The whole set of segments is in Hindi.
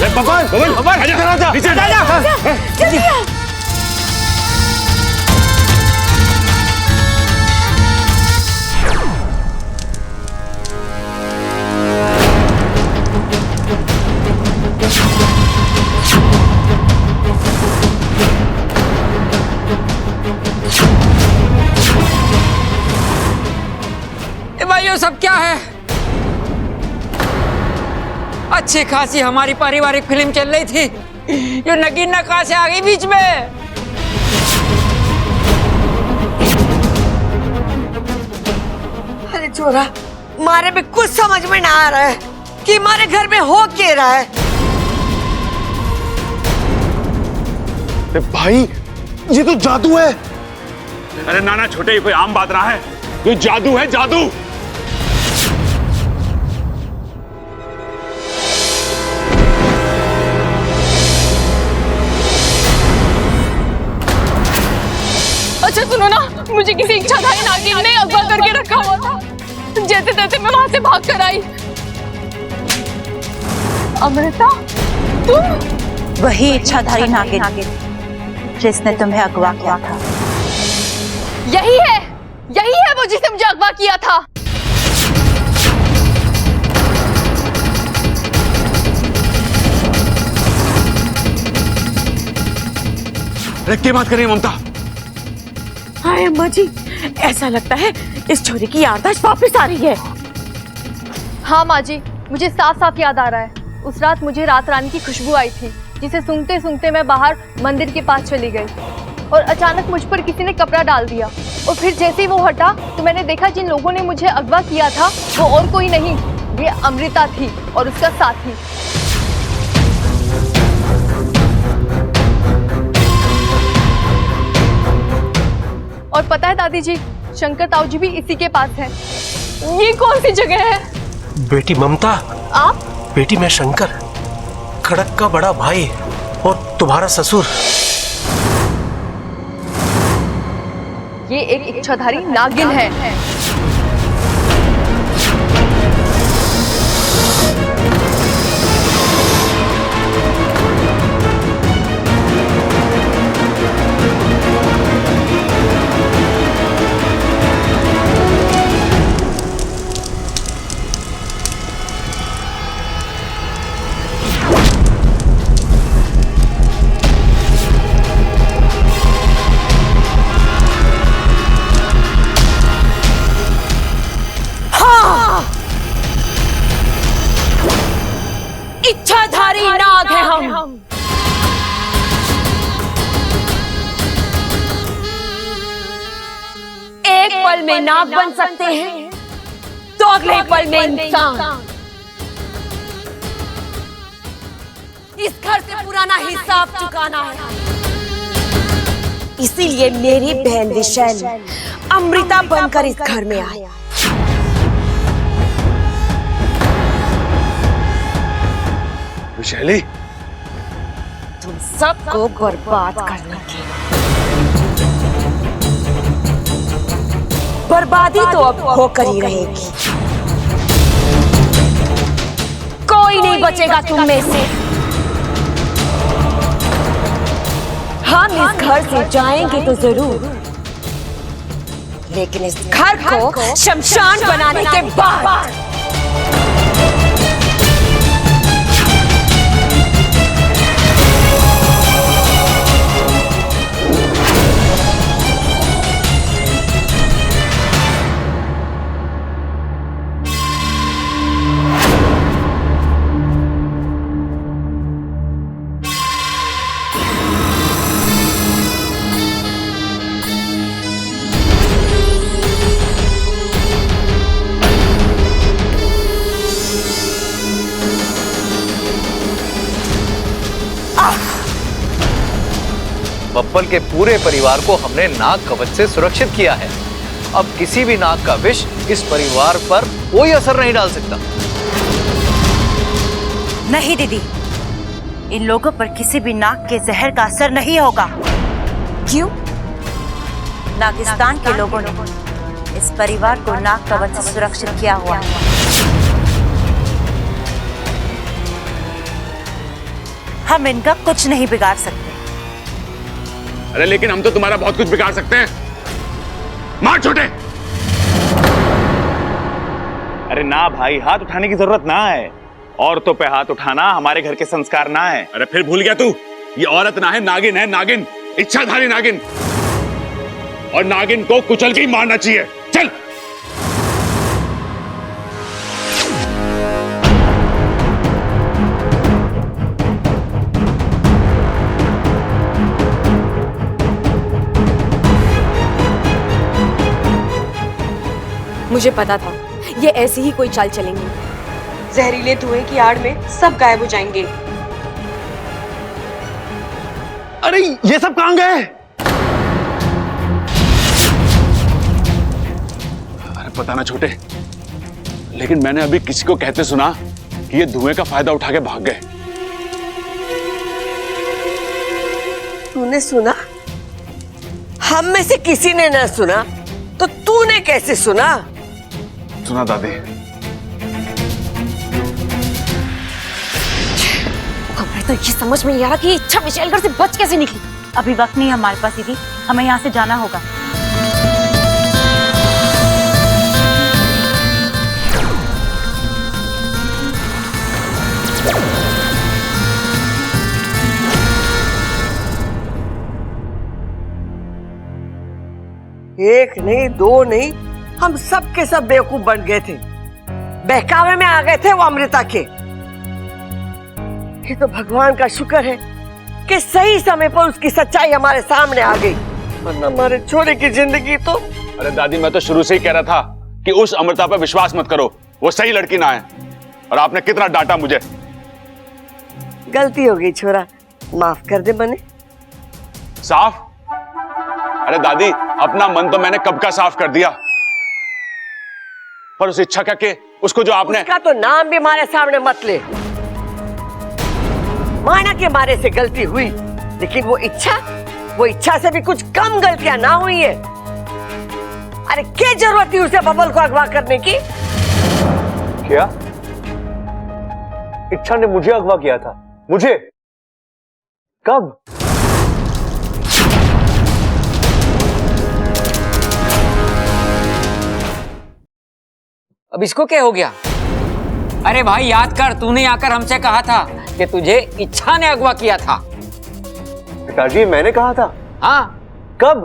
बबन बबन आजा नीचे आजा जल्दी आ। भाइयों सब क्या है? अच्छी खासी हमारी पारिवारिक फिल्म चल रही थी, ये नगीना कहां से आ गई बीच में? अरे चोरा, मारे में कुछ समझ में ना आ रहा है कि हमारे घर में हो क्या रहा है। अरे भाई ये तो जादू है। अरे नाना छोटे, ये कोई आम बात रहा है, ये जादू है जादू। अच्छा सुनो ना, मुझे किसी इच्छाधारी नागिन ने अगवा करके रखा हुआ था। जैसे तैसे मैं वहां से भाग कर आई। अमृता, तुम? वही इच्छाधारी नागिन जिसने तुम्हें अगवा किया था। यही है वो जिसने मुझे अगवा किया था। अरे क्या बात कर रही है ममता? हाय अम्मा जी, ऐसा लगता है इस छोरी की याददाश्त वापस आ रही है। हाँ माँ जी, मुझे साफ साफ याद आ रहा है। उस रात मुझे रात रानी की खुशबू आई थी, जिसे सूंघते सूंघते मैं बाहर मंदिर के पास चली गई और अचानक मुझ पर किसी ने कपड़ा डाल दिया। और फिर जैसे ही वो हटा तो मैंने देखा जिन लोगों ने मुझे अगवा किया था वो और कोई नहीं, ये अमृता थी और उसका साथी। और पता है दादी जी, शंकर ताऊ जी भी इसी के पास हैं। ये कौन सी जगह है? बेटी ममता। आप? बेटी मैं शंकर, खड़क का बड़ा भाई और तुम्हारा ससुर। ये एक इच्छाधारी नागिन है। इच्छाधारी नाग है हम। एक पल में नाग बन सकते हैं तो अगले पल में इंसान। इस घर से पुराना हिसाब चुकाना है, इसीलिए मेरी बहन विशैली अमृता बनकर इस घर में आई। विशैली, तुम सबको बर्बाद करने की बर्बादी तो अब होकर ही रहेगी। कोई नहीं बचेगा तुम में से। हम इस घर से जाएंगे तो जरूर, लेकिन इस घर को शमशान बनाने के बाद। बब्बल के पूरे परिवार को हमने नाग कवच से सुरक्षित किया है। अब किसी भी नाग का विष इस परिवार पर कोई असर नहीं डाल सकता। नहीं दीदी, इन लोगों पर किसी भी नाग के जहर का असर नहीं होगा। क्यों? नागिस्तान के लोगों ने इस परिवार को नाग कवच से सुरक्षित किया हुआ है। हम इनका कुछ नहीं बिगाड़ सकते। अरे लेकिन हम तो तुम्हारा बहुत कुछ बिगाड़ सकते हैं। मार छोटे। अरे ना भाई, हाथ उठाने की जरूरत ना है। औरतों पे हाथ उठाना हमारे घर के संस्कार ना है। अरे फिर भूल गया तू, ये औरत ना है, नागिन है, नागिन, इच्छाधारी नागिन। और नागिन को कुचल के ही मारना चाहिए। चल। मुझे पता था ये ऐसी ही कोई चाल चलेंगी। जहरीले धुएं की आड़ में सब गायब हो जाएंगे। अरे ये सब कहां गए? अरे पता ना छोटे, लेकिन मैंने अभी किसी को कहते सुना कि ये धुएं का फायदा उठा के भाग गए। तूने सुना? हम में से किसी ने ना सुना तो तूने कैसे सुना? सुना दादी। हमें तो ये समझ में नहीं आ रहा कि ये इच्छा विशैलगढ़ से बच कैसे निकली। अभी वक्त नहीं है हमारे पास दीदी, हमें यहाँ से जाना होगा। एक नहीं, दो नहीं, हम सब के सब बेवकूफ बन गए थे। बहकावे में आ गए थे वो अमृता के। ये तो भगवान का शुक्र है कि सही समय पर उसकी सच्चाई हमारे सामने आ गई, वरना हमारे छोरे की जिंदगी तो। अरे दादी, मैं तो शुरू से ही कह रहा था कि उस अमृता पर विश्वास मत करो, वो सही लड़की ना है। और आपने कितना डांटा मुझे। गलती हो गई छोरा, माफ कर दे मने। साफ? अरे दादी, अपना मन तो मैंने कब का साफ कर दिया, पर उस इच्छा का के उसको जो आपने। उसका तो नाम भी हमारे सामने मत ले। माना के मारे से गलती हुई, लेकिन वो इच्छा से भी कुछ कम गलतियां ना हुई है। अरे क्या जरूरत थी उसे बबल को अगवा करने की? क्या इच्छा ने मुझे अगवा किया था? मुझे? कब? अब इसको क्या हो गया? अरे भाई याद कर, तूने आकर हमसे कहा था कि तुझे इच्छा ने अगवा किया था। पिताजी, मैंने कहा था? हाँ। कब?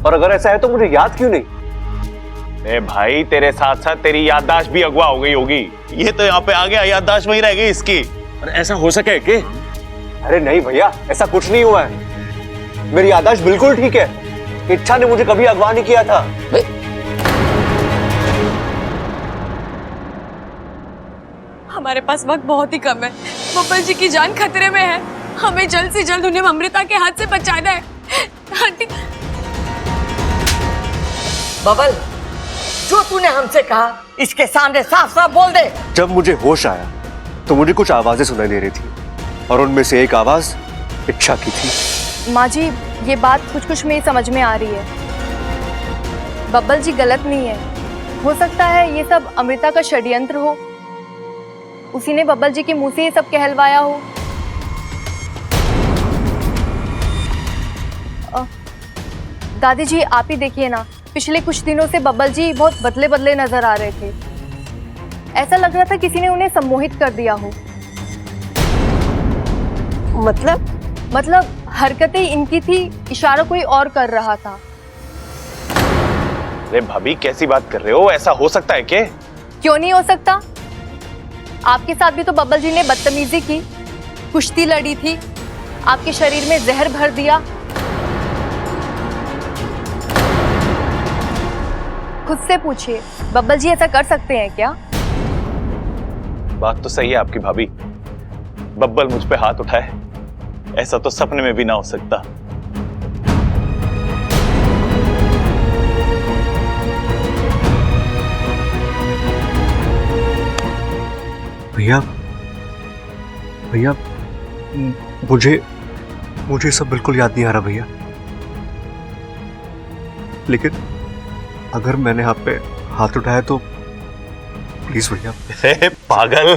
और अगर ऐसा है तो मुझे याद क्यों नहीं? ए भाई, तेरे साथ साथ तेरी याददाश्त भी अगवा हो गई होगी। ये तो यहाँ पे आ गया, याददाश्त वहीं रह गई इसकी। अरे ऐसा हो सके कि? अरे नहीं भैया, ऐसा कुछ नहीं हुआ है। मेरी याददाश्त बिल्कुल ठीक है। इच्छा ने मुझे कभी अगवा नहीं किया था। हमारे पास वक्त बहुत ही कम है। बब्बल जी की जान खतरे में है। हमें जल्द से जल्द उन्हें अमृता के हाथ से बचाना है। आंटी। बबल, जो तूने हमसे कहा इसके सामने साफ साफ बोल दे। जब मुझे होश आया तो मुझे कुछ आवाजें सुनाई दे रही थी, और उनमें से एक आवाज इच्छा की थी। माँ जी, ये बात कुछ कुछ मेरी समझ में आ रही है। बब्बल जी गलत नहीं है। हो सकता है ये सब अमृता का षड्यंत्र हो। उसी ने बब्बल जी के मुंह से ये सब कहलवाया हो। दादी जी, आप ही देखिए ना, पिछले कुछ दिनों से बब्बल जी बहुत बदले बदले नजर आ रहे थे। ऐसा लग रहा था किसी ने उन्हें सम्मोहित कर दिया हो। मतलब हरकतें इनकी थी, इशारा कोई और कर रहा था। अरे भाभी, कैसी बात कर रहे हो? ऐसा हो सकता है क्या? क्यों नहीं हो सकता? आपके साथ भी तो बब्बल जी ने बदतमीजी की, कुश्ती लड़ी थी, आपके शरीर में जहर भर दिया। खुद से पूछिए, बब्बल जी ऐसा कर सकते हैं क्या? बात तो सही है आपकी भाभी। बब्बल मुझ पे हाथ उठाए, ऐसा तो सपने में भी ना हो सकता। भैया भैया, मुझे सब बिल्कुल याद नहीं आ रहा भैया। लेकिन अगर मैंने आप पे हाथ उठाया तो प्लीज भैया। पागल,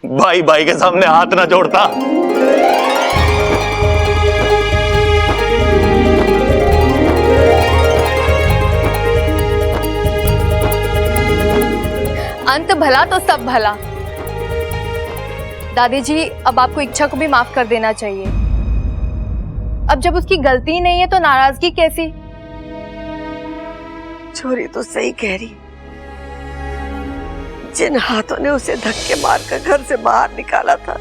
भाई भाई के सामने हाथ ना जोड़ता। अंत भला तो सब भला। दादी जी, अब आपको इच्छा को भी माफ कर देना चाहिए। अब जब उसकी गलती नहीं है तो नाराजगी कैसी? छोरी तो सही कह रही। जिन हाथों ने उसे धक्के मारकर घर से बाहर निकाला था,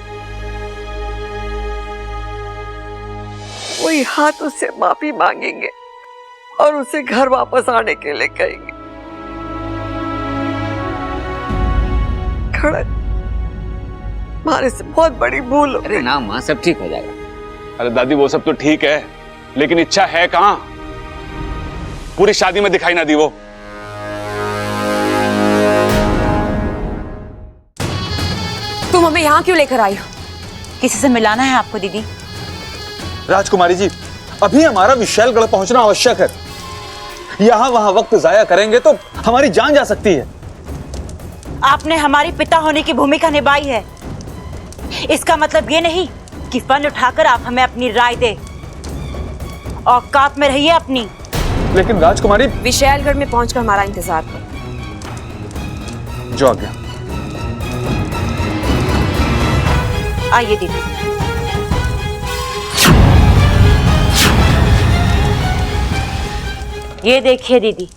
वही हाथ उससे माफी मांगेंगे और उसे घर वापस आने के लिए कहेंगे। खड़क, हमारे से बहुत बड़ी भूल हो गई। अरे ना माँ, सब ठीक हो जाएगा। अरे दादी वो सब तो ठीक है, लेकिन इच्छा है कहाँ? पूरी शादी में दिखाई ना दी वो। तुम हमें यहाँ क्यों लेकर आई हो? किसी से मिलाना है आपको दीदी। राजकुमारी जी, अभी हमारा विशालगढ़ पहुंचना आवश्यक है। यहाँ वहां वक्त जाया करेंगे तो हमारी जान जा सकती है। आपने हमारी पिता होने की भूमिका निभाई है। इसका मतलब ये नहीं कि फन उठाकर आप हमें अपनी राय दे। औकात में रहिए अपनी। लेकिन राजकुमारी, विशालगढ़ में पहुंचकर हमारा इंतजार करो। जो आ गया। आइए दीदी। ये देखिए दीदी,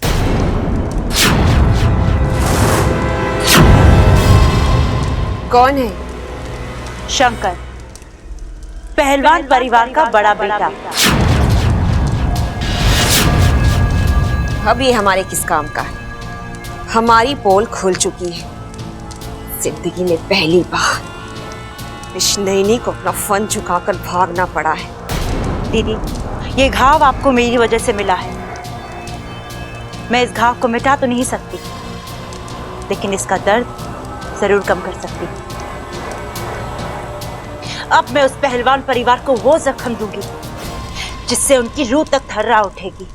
कौन है? शंकर, पहलवान परिवार का बड़ा बेटा। अब ये हमारे किस काम का है? हमारी पोल खुल चुकी है। जिंदगी में पहली बार इस नैनी को अपना फन झुकाकर भागना पड़ा है। दीदी, ये घाव आपको मेरी वजह से मिला है। मैं इस घाव को मिटा तो नहीं सकती, लेकिन इसका दर्द जरूर कम कर सकती हूँ। अब मैं उस पहलवान परिवार को वो जख्म दूंगी जिससे उनकी रूह तक थर्रा उठेगी।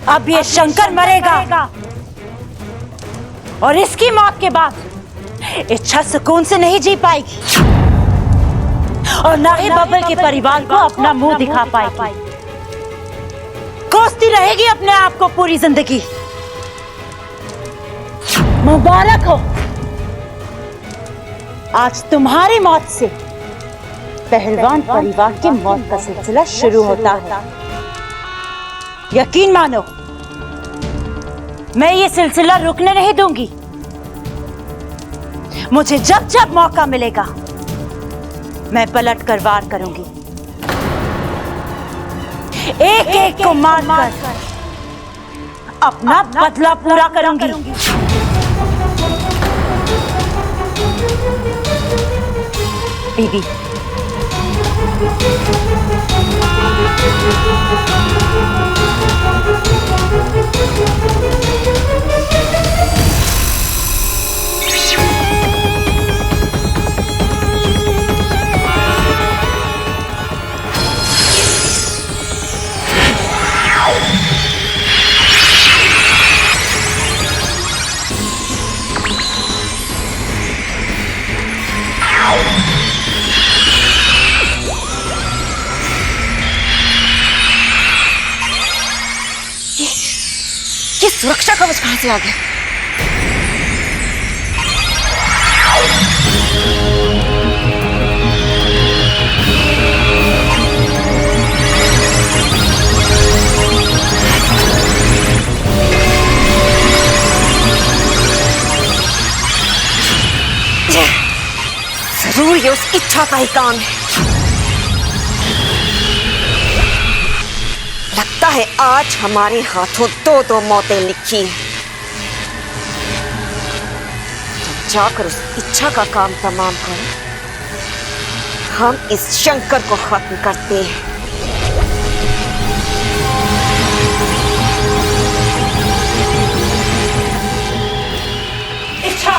अब ये शंकर मरेगा और इसकी मौत के बाद इच्छा सुकून से नहीं जी पाएगी और ना ही बबल के परिवार को अपना मुंह दिखा पाएगी। कोसती रहेगी अपने आप को पूरी जिंदगी। मुबारक हो, आज तुम्हारी मौत से पहलवान परिवार की मौत का सिलसिला शुरू होता है। यकीन मानो, मैं ये सिलसिला रुकने नहीं दूंगी। मुझे जब जब मौका मिलेगा मैं पलट कर वार करूंगी। एक एक को मार कर अपना बदला पूरा करूंगी। दीदी, ये सुरक्षा कवच कहां से आ गया? जरूर ये उस इच्छा का ही काम है। लगता है आज हमारे हाथों दो दो मौतें लिखी हैं। तो जाकर उस इच्छा का काम तमाम करें, हम इस शंकर को खत्म करते हैं। इच्छा,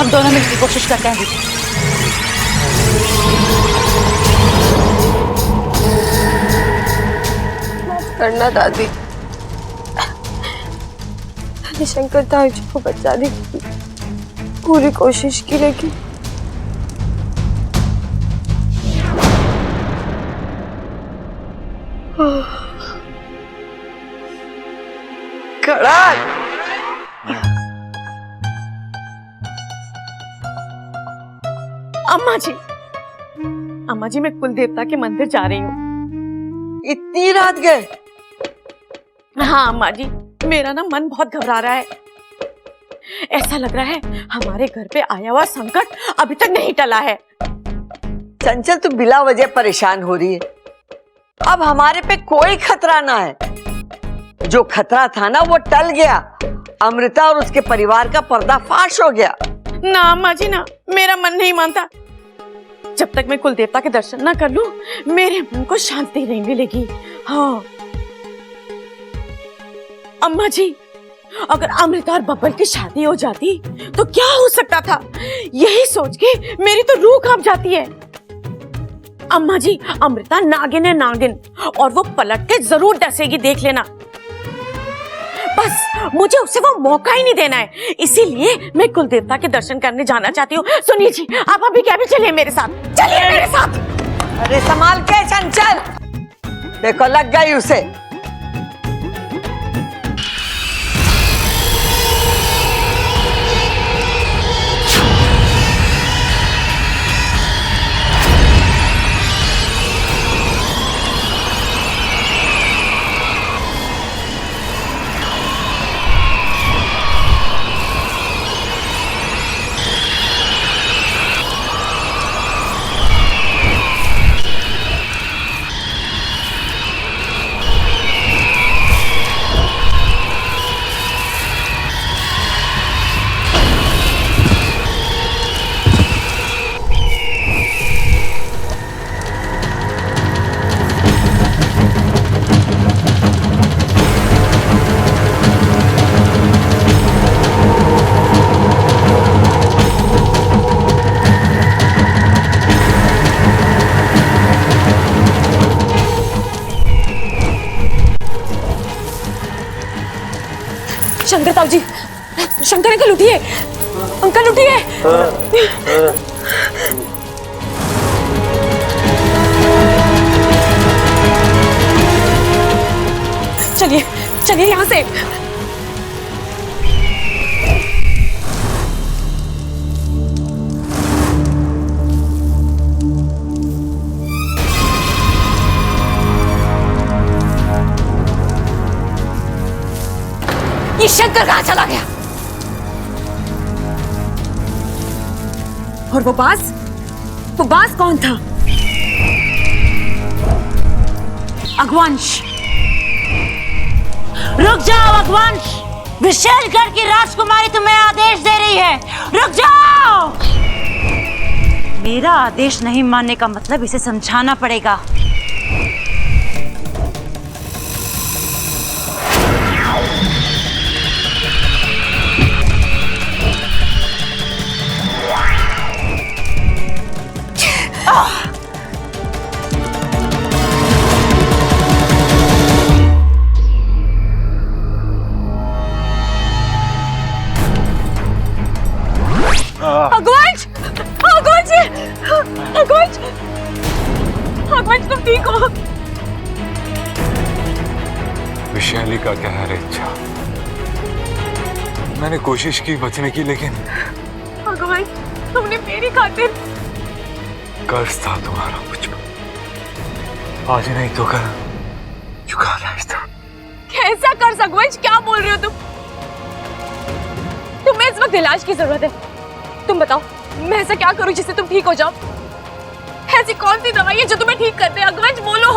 हम दोनों मिलकर कोशिश करते हैं दीदी। करना दादी, मैंने शंकर ताऊजी को बचाने की पूरी कोशिश की, लेकिन कड़क अम्मा जी मैं कुल देवता के मंदिर जा रही हूँ। इतनी रात गए? हाँ अम्मा जी, मेरा ना मन बहुत घबरा रहा है। ऐसा लग रहा है हमारे घर पे आया हुआ संकट अभी तक नहीं टला है। चंचल तू बिला वजह परेशान हो रही है। अब हमारे पे कोई खतरा ना है। जो खतरा था ना वो टल गया। अमृता और उसके परिवार का पर्दाफाश हो गया। ना अम्मा जी ना, मेरा मन नहीं मानता। जब तक मैं कुल देवता के दर्शन ना कर लूं, मेरे मन को शांति नहीं मिलेगी। हाँ अम्मा जी, अगर अमृता और बब्बल की शादी हो जाती तो क्या हो सकता था, यही सोच के मेरी तो रूह कांप जाती है। अम्मा जी, अमृता नागिन है नागिन, और वो पलट के जरूर डसेगी, देख लेना। बस मुझे उसे वो मौका ही नहीं देना है, इसीलिए मैं कुल देवता के दर्शन करने जाना चाहती हूँ। सुनिए जी, आप अभी क्या भी चलिए मेरे साथ, चलिए मेरे साथ। अरे संभाल के चंचल, देखो लग गई उसे। शंकर ताऊ जी, शंकर अंकल उठिए, अंकल उठिए। चलिए चलिए यहाँ से। ये शंकर कहाँ चला गया? और वो बाज कौन था? अगवंश, रुक जाओ अगवंश, विशेषगढ़ की राजकुमारी तुम्हें आदेश दे रही है, रुक जाओ। मेरा आदेश नहीं मानने का मतलब इसे समझाना पड़ेगा। अगवंश, अगवंश, अगवंश, अगवंश तुम ठीक हो? विशाली का कहर इच्छा, मैंने कोशिश की बचने की, लेकिन अगवंश तुमने मेरी खातिर। कर्ज था तुम्हारा मुझ पर, आज नहीं तो कल चुकाना ही था। कैसा कर्ज अगवंश, क्या बोल रहे हो तुम? तुम्हें इस वक्त इलाज की जरूरत है। तुम बताओ मैं ऐसा क्या करूं जिससे तुम ठीक हो जाओ? ऐसी कौन सी दवाई है जो तुम्हें ठीक कर दे? अगवंश बोलो।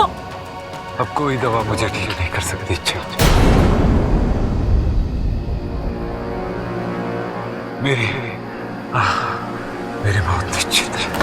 अब कोई दवा मुझे ठीक नहीं कर सकती। इच्छा मेरी बहुत निश्चित है।